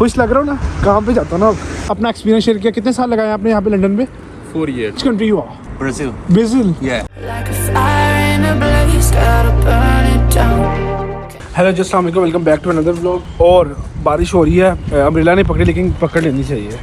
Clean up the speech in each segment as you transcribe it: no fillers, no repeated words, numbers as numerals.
खुश लग रहा हूँ ना, काम पे जाता हूँ ना। अपना एक्सपीरियंस शेयर किया। कितने साल लगाए आपने यहाँ पे लंदन में? 4 years. Which country you are? Brazil. Brazil. Yeah. Hello जी, अस्सलाम वालेकुम, welcome back to another vlog. और बारिश हो रही है, अम्ब्रेला नहीं पकड़ी लेकिन पकड़ लेनी चाहिए।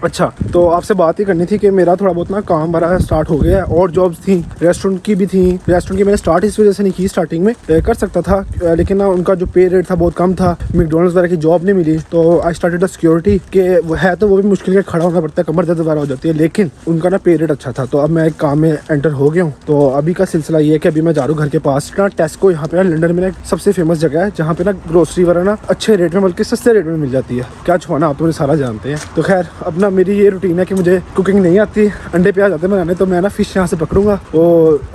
अच्छा, तो आपसे बात ही करनी थी कि मेरा थोड़ा बहुत ना काम बड़ा स्टार्ट हो गया है और जॉब्स थी, रेस्टोरेंट की भी थी। रेस्टोरेंट की मैंने स्टार्ट इस वजह से नहीं की, स्टार्टिंग में कर सकता था लेकिन ना उनका जो पे रेट था बहुत कम था। मैकडॉनल्ड्स वगैरह की जॉब नहीं मिली तो आई स्टार्टेड द सिक्योरिटी के है तो वो भी मुश्किल के खड़ा होना पड़ता है, कमर दर्द वगैरह हो जाती है, लेकिन उनका ना पे रेट अच्छा था। तो अब मैं एक काम में एंटर हो गया हूँ। तो अभी का सिलसिला ये है कि अभी मैं जा रहा हूँ घर के पास ना टेस्को, यहाँ पे लंदन में सबसे फेमस जगह है जहाँ पे ना ग्रोसरी वगैरह ना अच्छे रेट में बल्कि सस्ते रेट में मिल जाती है। क्या छुपाना, आप तो मुझे सारा जानते हैं। तो खैर अपना मेरी ये रूटीन है कि मुझे कुकिंग नहीं आती, अंडे प्याज आते बनाने, तो मैं ना फिश यहाँ से पकड़ूंगा, वो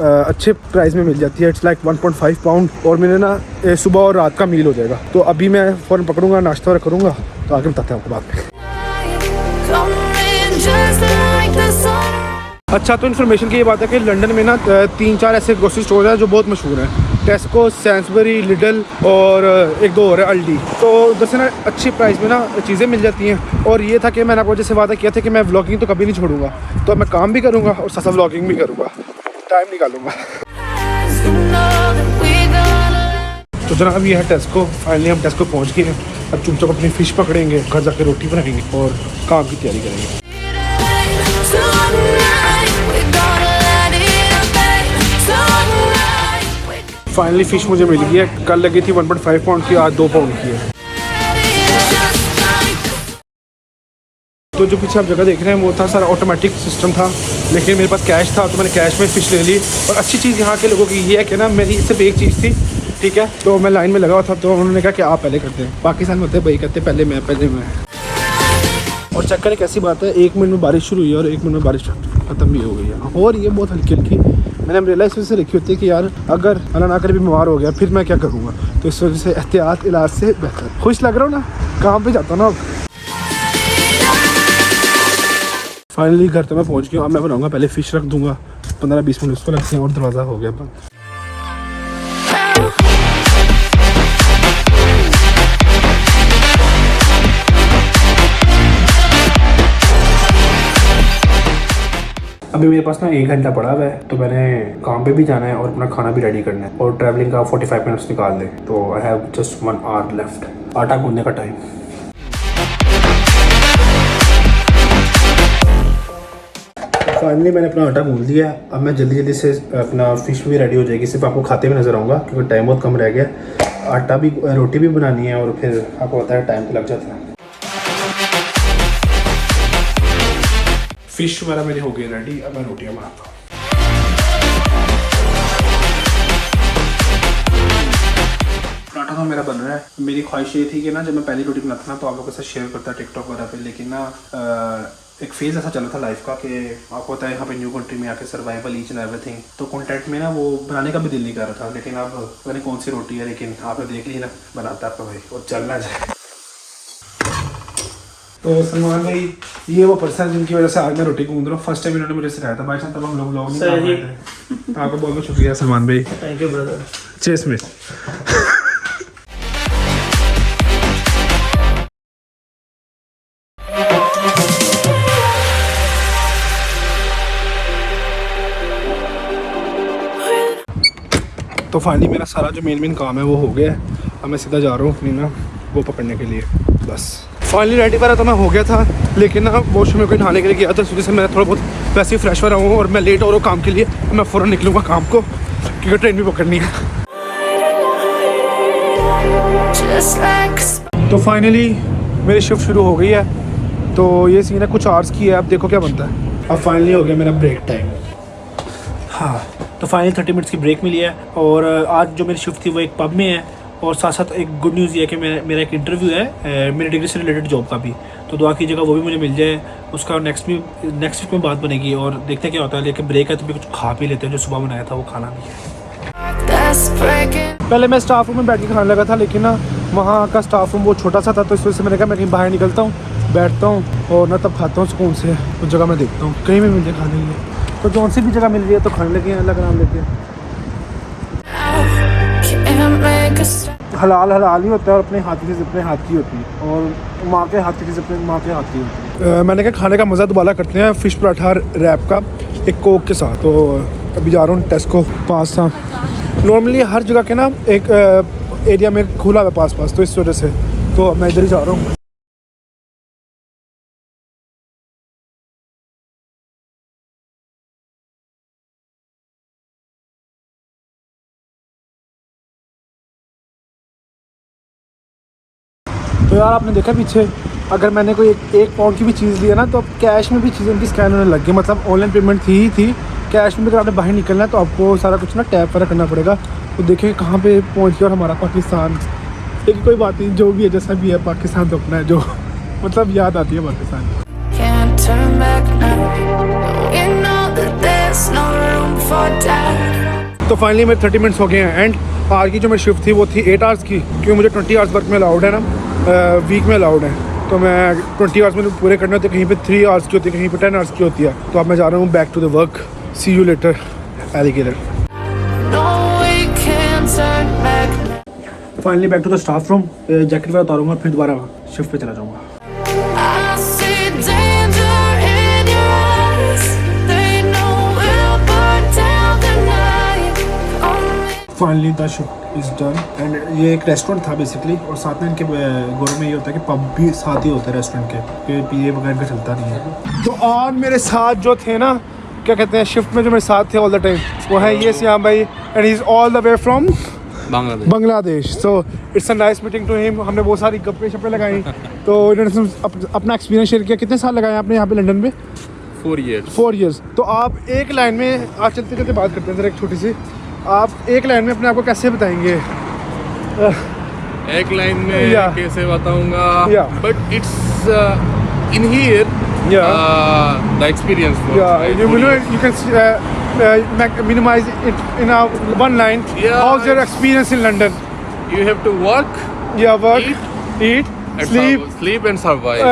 अच्छे प्राइस में मिल जाती है। इट्स लाइक 1.5 पाउंड और मैंने ना सुबह और रात का मील हो जाएगा। तो अभी मैं फ़ौरन पकड़ूंगा, नाश्ता वगैरह करूँगा, तो आगे बताते हैं आपको बाद में। अच्छा, तो इन्फॉर्मेशन की ये बात है कि लंदन में ना 3-4 ऐसे ग्रोसरी स्टोर हैं जो बहुत मशहूर हैं। टेस्को, सैंसबरी, लिडल और एक दो और है अल्डी। तो उधर से ना अच्छी प्राइस में ना चीज़ें मिल जाती हैं। और ये था कि मैंने आपको जैसे वादा किया था कि मैं व्लॉगिंग तो कभी नहीं छोड़ूंगा, तो मैं काम भी करूँगा और साथ साथ व्लॉगिंग भी करूँगा, टाइम निकालूंगा। तो जनाब ये है टेस्को। फाइनली हम टेस्को पहुँच गए हैं। अब चुपचाप अपनी फ़िश पकड़ेंगे, घर जाकर रोटी बनाएंगे और काम की तैयारी करेंगे। फाइनली फ़िश मुझे मिल गई है। कल लगी थी 1.5 पाउंड की, आज 2 पाउंड की है। तो जो पीछे आप जगह देख रहे हैं वो था सारा ऑटोमेटिक सिस्टम था, लेकिन मेरे पास कैश था तो मैंने कैश में फ़िश ले ली। और अच्छी चीज़ यहाँ के लोगों की ये है कि ना मेरी सिर्फ एक चीज़ थी, ठीक है, तो मैं लाइन में लगा हुआ था तो उन्होंने कहा कि आप पहले करते हैं। पाकिस्तान में होते भाई कहते पहले मैं। और चेक करें कैसी बात है, 1 मिनट में बारिश शुरू हुई है और 1 मिनट में बारिश ख़त्म भी हो गई है। और ये बहुत हल्की हल्की। मैंने अम्ब्रेला इस वजह से रखी होती है कि यार अगर अल्लाह ना करे बीमार हो गया फिर मैं क्या करूँगा, तो इस वजह से एहतियात इलाज से बेहतर। खुश लग रहा हूँ ना, काम पे जाता हूँ ना। फाइनली घर तो मैं पहुँच गया। अब मैं बनाऊँगा, पहले फ़िश रख दूँगा, 15-20 मिनट उसको लगते हैं और दरवाज़ा हो गया बंद। अभी मेरे पास ना 1 घंटा पड़ा हुआ है, तो मैंने काम पे भी जाना है और अपना खाना भी रेडी करना है और ट्रैवलिंग का 45 मिनट्स निकाल दें, तो I have just 1 hour left. आटा गूंदने का टाइम। फाइनली मैंने अपना आटा गूंद लिया। अब मैं जल्दी जल्दी से अपना फ़िश भी रेडी हो जाएगी, सिर्फ आपको खाते हुए नज़र आऊँगा क्योंकि टाइम बहुत कम रह गया। आटा भी, रोटी भी बनानी है और फिर आपको पता है टाइम तो लग जाता है। फ़िश वगैरह मेरी हो गई रेडी, अब मैं रोटियाँ बनाता हूँ। पराठा तो मेरा बन रहा है। मेरी ख्वाहिश ये थी कि ना जब मैं पहली रोटी बनाता ना तो आप लोगों के साथ शेयर करता टिकटॉक वगैरह पे, लेकिन ना एक फेज़ ऐसा चला था लाइफ का कि आपको पता है यहाँ पे न्यू कंट्री में आके सर्वाइवल ईच एंड एवरीथिंग, तो कंटेंट में ना वो बनाने का भी दिल नहीं कर रहा था। लेकिन अब पता नहीं कौन सी रोटी है, लेकिन आपने देख ली ना, बनाता आपका भाई और चलना जाए। तो सलमान भाई ये वो पर्सन जिनकी वजह से आज मैं रोटी गूंद रहा हूँ। फर्स्ट टाइम इन्होंने मुझे सिखाया था भाई साहब, तब हम लोग नहीं कर रहे थे। तो आपका बहुत बहुत शुक्रिया सलमान भाई। Thank you, brother. चेस में तो फाइनली मेरा सारा जो मेन काम है वो हो गया है। अब मैं सीधा जा रहा हूँ अपनी ना वो पकड़ने के लिए। बस फाइनली रेडी पर तो मैं हो गया था, लेकिन ना वॉशरूम में कोई नहाने के लिए गया था, इस वजह से मैं थोड़ा बहुत वैसे ही फ्रेश हो रहा हूँ और मैं लेट हो रहा हूँ काम के लिए। मैं फ़ौरन निकलूँगा काम को क्योंकि ट्रेन भी पकड़नी है। तो फाइनली मेरी शिफ्ट शुरू हो गई है। तो ये सीन है कुछ आवर्स की है, अब देखो क्या बनता है। अब फाइनली हो गया मेरा ब्रेक टाइम। हाँ, तो फाइनली 30 मिनट्स की ब्रेक मिली है और आज जो मेरी शिफ्ट थी वो एक पब में है। और साथ साथ एक गुड न्यूज़ ये है कि मेरा एक इंटरव्यू है मेरी डिग्री से रिलेटेड जॉब का भी, तो दुआ कीजिएगा वो भी मुझे मिल जाए। उसका नेक्स्ट वीक में बात बनेगी और देखते हैं क्या होता है। लेकिन ब्रेक है तो भी कुछ खा भी लेते हैं, जो सुबह बनाया था वो खाना भी है। पहले मैं स्टाफ रूम में बैठ के खाने लगा था, लेकिन ना वहाँ का स्टाफ रूम बहुत छोटा सा था, तो इस वजह से मैंने कहा मैं कहीं बाहर निकलता हूँ, बैठता हूँ और ना तब खाता हूँ सुकून से। उस जगह मैं देखता हूँ कहीं भी मिल जाए खाने के लिए, तो जौन सी भी जगह मिल रही है तो खाने लगे हैं अल्लाह का नाम लेके। हलाल हलाल ही होता है और अपने हाथ की चीज़ अपने हाथ की होती है, और माँ के हाथ की चीज़ अपने माँ के हाथ की होती है। मैंने कहा खाने का मज़ा दोबारा करते हैं, फ़िश पराठा रैप का एक कोक के साथ। तो अभी जा रहा हूँ टेस्को पास था। नॉर्मली हर जगह के ना एक एरिया में खुला हुआ पास तो इस वजह से तो मैं इधर ही जा रहा हूँ। तो यार आपने देखा पीछे, अगर मैंने कोई एक पाउंड की भी चीज़ ली है ना, तो अब कैश में भी चीज़ें उनकी स्कैन होने लग गई। मतलब ऑनलाइन पेमेंट थी ही थी, कैश में भी अगर आपने बाहर निकलना है तो आपको सारा कुछ ना टैप पर करना पड़ेगा। तो देखिए कहाँ पे पहुँच गया और हमारा पाकिस्तान। लेकिन कोई बात नहीं, जो भी है जैसा भी है, पाकिस्तान तो अपना है, जो मतलब याद आती है पाकिस्तान। तो फाइनली मेरे 30 मिनट्स हो गए हैं एंड आज की जो मेरी शिफ्ट थी वो थी 8 आवर्स की, क्योंकि मुझे 20 आवर्स वर्क में अलाउड है ना, वीक में अलाउड है। तो मैं 20 आवर्स में पूरे करने होते, कहीं पे 3 आवर्स की होती है, कहीं पे 10 आवर्स की होती है। तो अब मैं जा रहा हूँ back to the work. See you later alligator. Finally back to the staff room, jacket वगैरह उतारूंगा फिर दोबारा शिफ्ट पे चला जाऊँगा। Finally the shift is done and ये एक रेस्टोरेंट था बेसिकली, और साथ में इनके गोरों में ये होता है कि पब भी साथ ही होता है रेस्टोरेंट के, पीए वगैरह इनका चलता नहीं है। तो आज मेरे साथ जो थे ना, क्या कहते हैं, शिफ्ट में जो मेरे साथ थे ऑल द टाइम, वो है ये सियाम भाई and he is all the way from Bangladesh. So it's a nice meeting to him. हमने बहुत सारी गप्पे शप्पे लगाई, तो इन्होंने अपना एक्सपीरियंस शेयर किया। कितने साल लगाए आपने यहाँ पे लंदन में? 4 years। तो आप एक लाइन में, आज चलते चलते बात करते हैं जरा एक छोटी सी, आप एक लाइन में अपने आप को कैसे बताएंगे? एक लाइन में कैसे बताऊंगा, but it's in here the experience you can minimize it in one line. How's your experience in London? You have to work, eat, sleep and survive.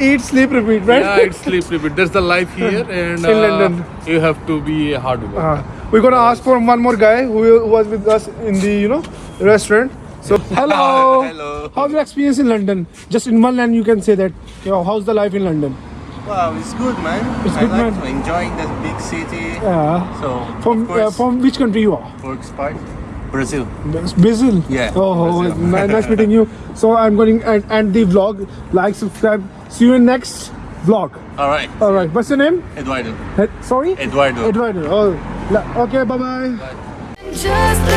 Eat, sleep, repeat, right? Yeah, it's sleep repeat. That's the life here, and in London you have to be a hard worker. We're gonna ask for one more guy who was with us in the restaurant. So hello. Hello. How's your experience in London? Just in one line you can say that. How's the life in London? Wow, it's good, man. It's good, man. Enjoying the big city. Yeah. So From which country you are? works part. Brazil. Brazil. Yeah, Oh, Brazil. nice meeting you. So I'm going to end the vlog. Like, subscribe. See you in next vlog. All right. All right. What's your name? Eduardo. Sorry? Eduardo. Eduardo. Oh, okay. Bye bye. Just